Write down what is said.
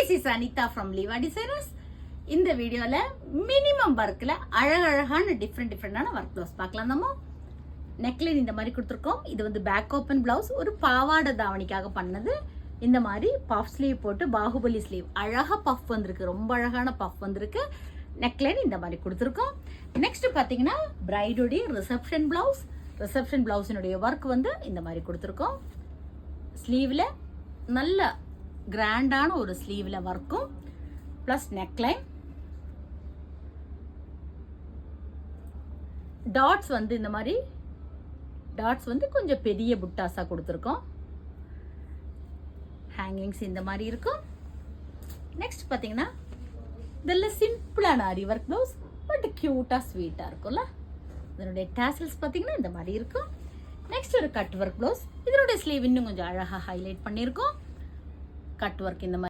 This is Anitha from லீவா designers. இந்த வீடியோவில் மினிமம் ஒர்க்கில் அழகழகான டிஃப்ரெண்டான ஒர்க் ப்ளவுஸ் பார்க்கலாம். நம்ம நெக்லைன் இந்த மாதிரி கொடுத்துருக்கோம். இது வந்து பேக் ஓப்பன் பிளவுஸ், ஒரு பாவாடை தாவணிக்காக பண்ணது. இந்த மாதிரி பஃப் ஸ்லீவ் போட்டு பாகுபலி ஸ்லீவ் அழகாக பஃப் வந்திருக்கு, ரொம்ப அழகான பஃப் வந்திருக்கு. நெக்லைன் இந்த மாதிரி கொடுத்துருக்கோம். நெக்ஸ்ட் பார்த்தீங்கன்னா பிரைடுடைய ரிசப்ஷன் பிளவுஸ். ரிசப்ஷன் பிளவுஸினுடைய ஒர்க் வந்து இந்த மாதிரி கொடுத்துருக்கோம். ஸ்லீவில் நல்ல கிராண்டான ஒரு ஸ்லீவில் ஒர்க்கும் ப்ளஸ் நெக்லைன். டாட்ஸ் வந்து இந்த மாதிரி டாட்ஸ் வந்து கொஞ்சம் பெரிய புட்டாஸாக கொடுத்துருக்கோம். ஹேங்கிங்ஸ் இந்த மாதிரி இருக்கும். நெக்ஸ்ட் பார்த்தீங்கன்னா இதெல்லாம் சிம்பிளான ஆரி ஒர்க் ப்ளவுஸ், பட் க்யூட்டாக ஸ்வீட்டாக இருக்கும்ல. இதனுடைய டேசல்ஸ் பார்த்தீங்கன்னா இந்த மாதிரி இருக்கும். நெக்ஸ்ட் ஒரு கட் ஒர்க் ப்ளவுஸ். இதனுடைய ஸ்லீவ் இன்னும் கொஞ்சம் அழகாக ஹைலைட் பண்ணியிருக்கோம். கட் ஒர்க் இந்த மாதிரி